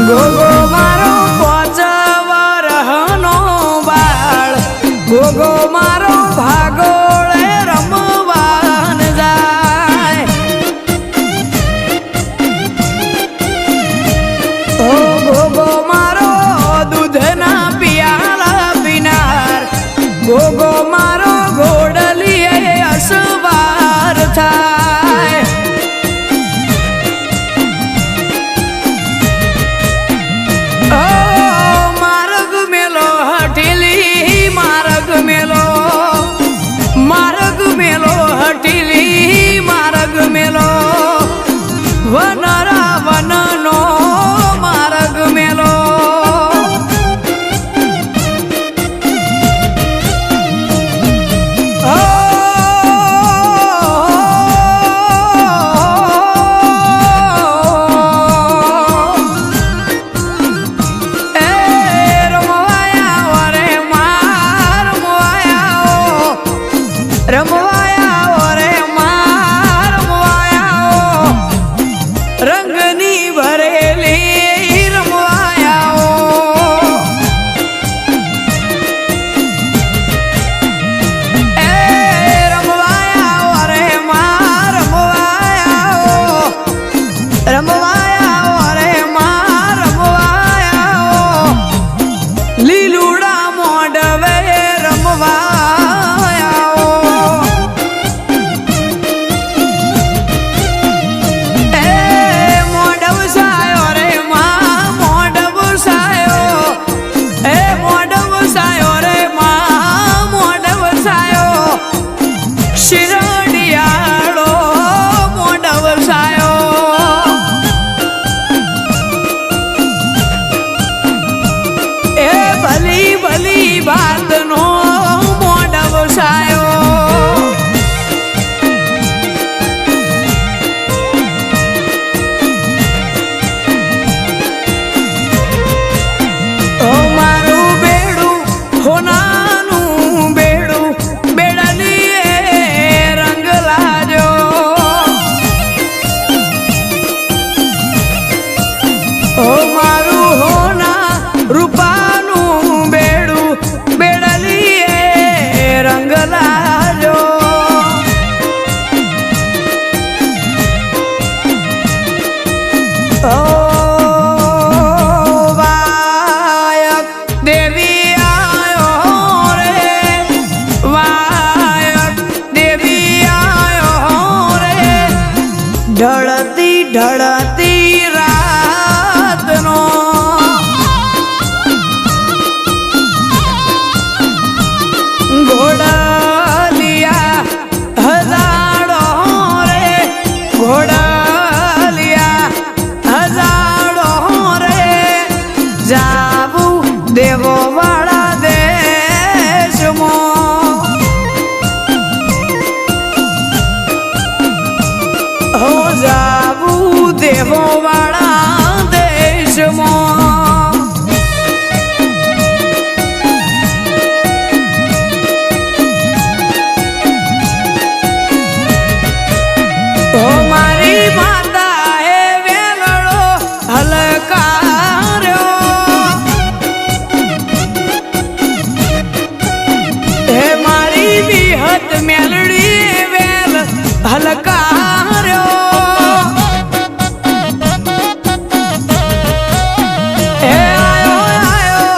गोगो मारो पचवरहनो बाळ गोगो मारो भागोळे रमवान जाय ओ गोगो मारो दूधना पियाला पिनार गोगो मारो घोडलीए असवार थाय Oh રમવાયા રે માં રમવાયા લીલુડા મોઢવે રમવાયા એ મોઢવ સાયો રે માં મોઢવ સાયો એ મોઢવ સાયો રે માં મોઢવ સાયો શિરડિયાળો મોઢવ સાયો ભલી ભલી વાતનો મોઢવ સાયો ઓ મારું બેડું હોનાનું બેડું બેડલીએ રંગ લાજો ઓ મારું હોના રૂપા રંગ લાજો ઓ વાયક દેવી આયો રે વાયક દેવી આયો રે ઢળતી ઢળતી રાતનો ઘોડાલિયા હજાડો રે ઘોડાલિયા હજાડો રે જાવું દેવો વાળા દેશમાં હો જાવું દેવો વાળા દેશમાં મારી માતા એ વેલડો હલકાર્યો હે મારી વિહત મેલડી વેલ હલકાર્યો હે આયો આયો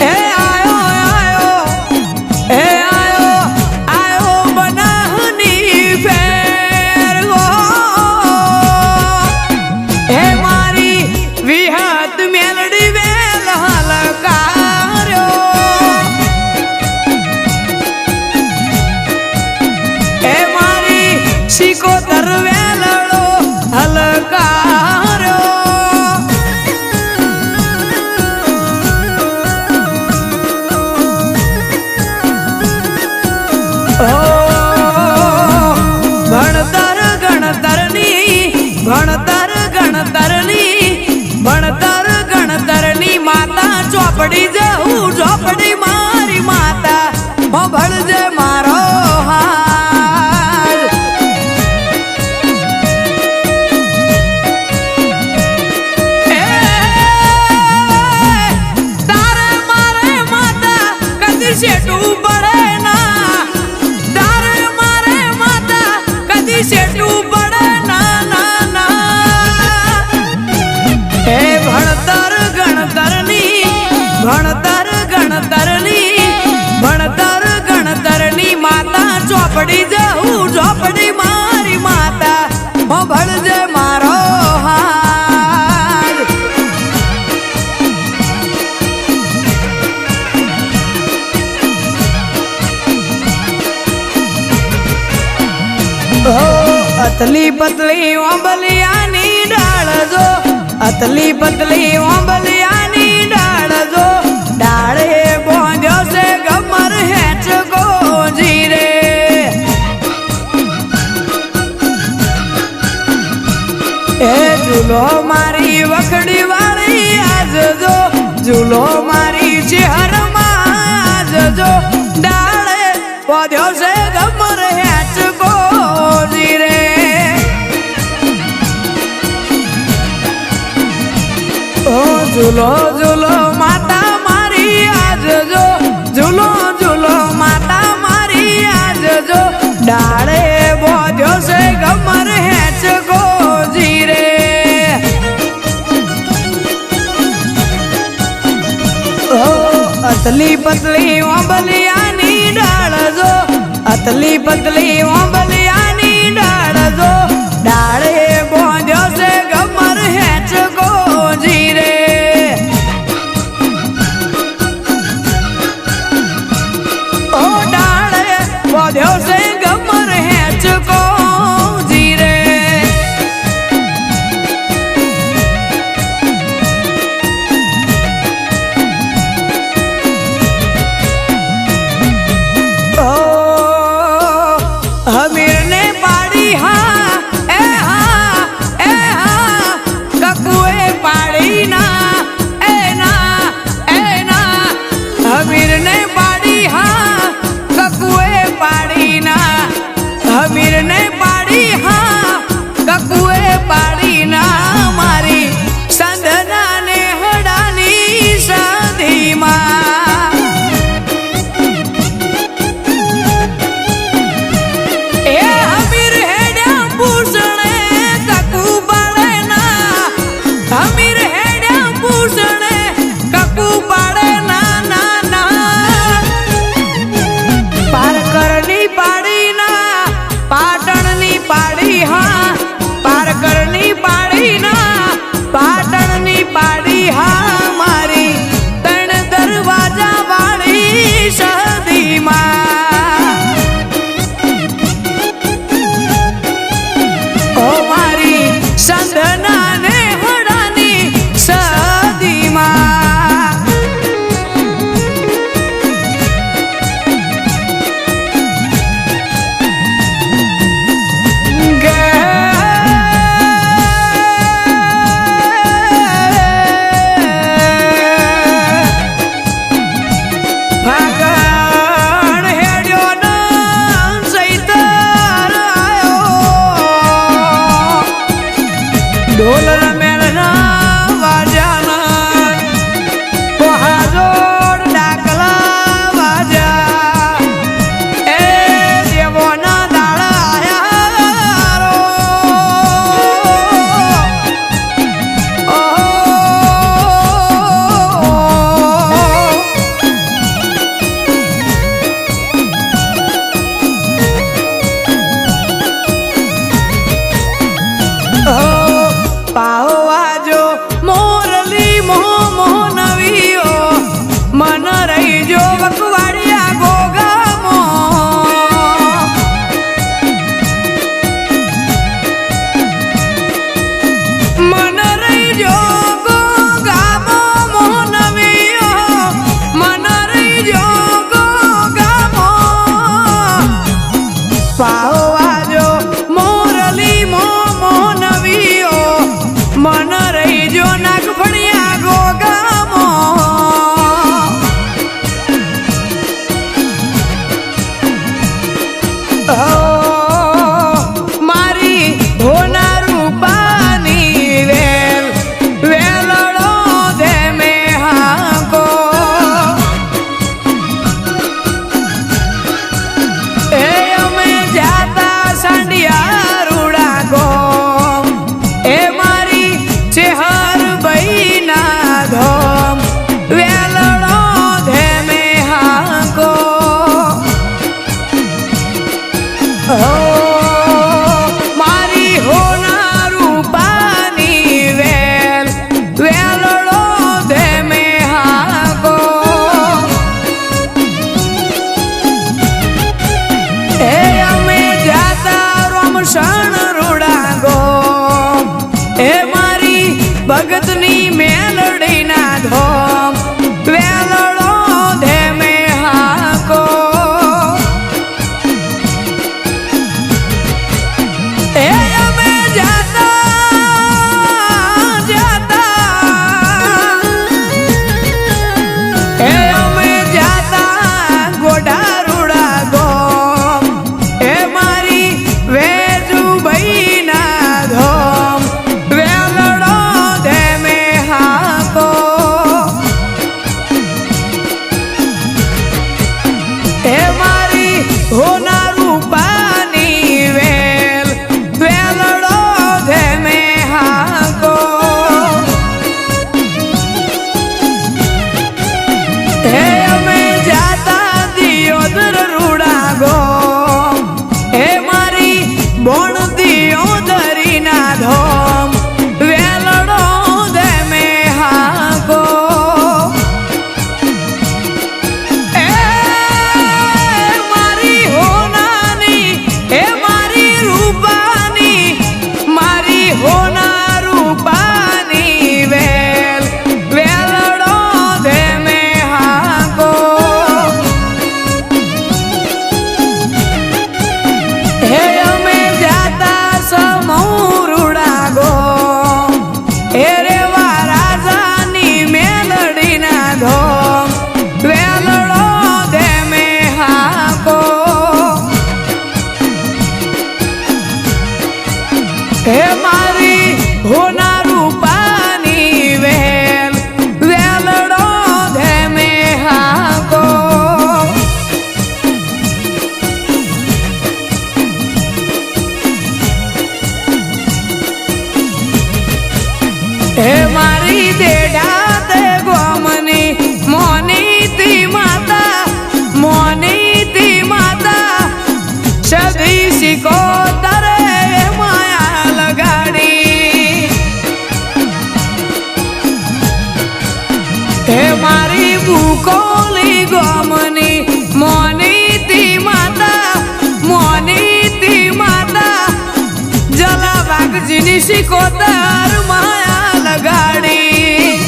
હે આયો આયો હે આયો આયો બનાહની ફેર હે મારી વિહત મેલડી વેલ હલકાર્યો હે મારી શિકોતર વેલડો હલકાર્યો ભણતર ગણતરની ભણતર ગણતરની ભણતર ગણતરની માતા ચોપડી જવું ચોપડી મારી માતા ભણજે મારો હાલ તારે મારે માતા કદી શેઠું પડે ના તારે મારે માતા કદી શેઠું પડે ના ના ના હે ભણતર ગણતરની ભણતર ગણતરની ભણતર ગણતરની માતા ચોપડી જવું ચોપડી મારી માતા ભણજે મારો હાલ અતલી પતલી ઓંબલિયાની ડાળ જો અતલી પતલી ઓંબલિયાની ડાળ જો ડાળે બોંધ્યો છે ગમર હેચ ગોજી રે એ ઝૂલો મારી વખડી વાળી આજ જો ઝૂલો મારી ચહેરમાં આજ જો ડાળે બોંધ્યો છે ગમર હેચ ગોજી રે ઓ ઝૂલો ઝૂલો માતા મારી આજ જો ઝૂલો ઝૂલો માતા મારી આજ જો ડાળે બોધ્યો છે ગમર હેચ ગોજી રે અતલી પતલી ઓંબલિયાની ડાળ જો અતલી પતલી ઓંબલિયાની ડાળ જો ડાળે બોંધ્યો છે ગમર હેચકો જીરે ઓ ડાળે બોંધ્યો છે ગમર હેચકો જીરે હમીર ને પાડી હા એ હા કકુએ પાડી ના હમીર ને પાડી હા કકુએ પાડી ના હમીર ને પાડી હા કકુએ પાડી ના મારી સંધના ને હડાની સાધીમાં હમીર હેડ્યા પૂછણે કકુ પાડે ના પારકરની પાડી ના પાટણની પાડી હા પારકરની પાડી ના પાટણની પાડી હા મારી ત્રણ દરવાજા વાળી સદીમાં ઓ મારી સંધના ને ઢોલ મેળના વાજાના પહાજોડ ડાકલા વાજા એ દેવોના દાડા આયા પાવાજો મોરલી મોહ નવીઓ મન રહી જો વકવાડિયા ગોગામો મન રહી જો ગોગામો મોહ નવીઓ મન રહી જો ગોગામો પાવાજો મોરલી મોહ નવીઓ મન રહી જો નાગફળિયા ગોગામો મારી હોના રૂપાની વેલ વેલડો દે મે હાકો એ અમે જાતા સાંડિયા રૂડા ગો એ મારી ચેહર બૈના ધોમ વેલડો ધે મે હાકો મારી હોના રૂપાની વેલ વેલડો ધે મે હાકો એ અમે જાતા રોમશણ રૂડા ગો એ મારી ભગતની મેલડીના ધોમ વેલડો ધે મે હાકો એ અમે જાતા ગોડા રૂડા ગોમ એ મારી વેજુ બૈના ધોમ વેલડો ધે મે શિકોતર માયા લગાડી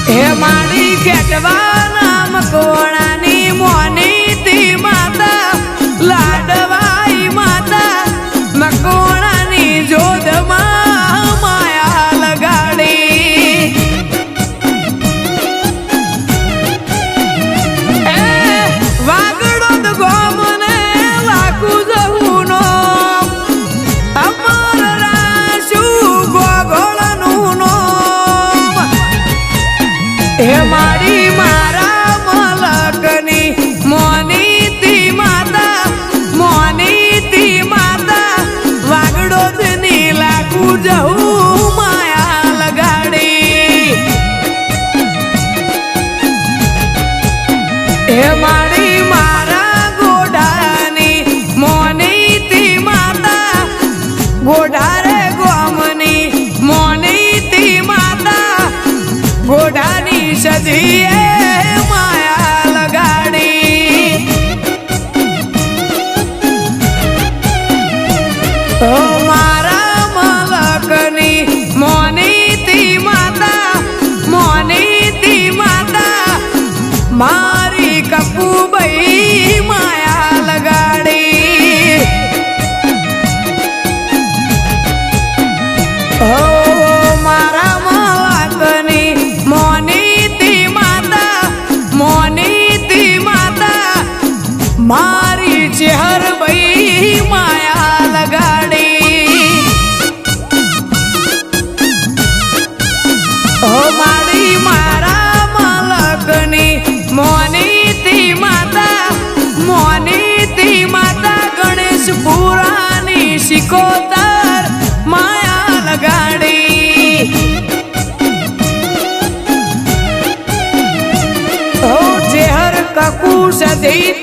હે માડી કેટવા નામ કોણાની મોની તી માતા લાડવાઈ માતા મકોણાની જોધમાં માયા લગાડી વાગડો તો ગોમને લાખું જહુનો અમર રાશુ ગોગોળનું નો હે મારી મારા મલકની મોની તી માતા વાગડો ની લાખું જહું માયા લગાડી હે મારી મારા ગોડાની મોની તી માતા ગોડારે ગોમની મોની તી માતા ગોડાની સજીએ માયા લગાડી ઓ મારા મલકની મોની તી માતા મારી કપુભાઈ માયા લગાડી ઓ મારા મલકની મોની તી માતા મારી ચેહરભાઈ માયા લગાડી ઓ મારી મારા મલકની મોની તી માતા ગણેશ પુરાની શિકોતર માયા લગાડી ઓ જેહર કકુ સધી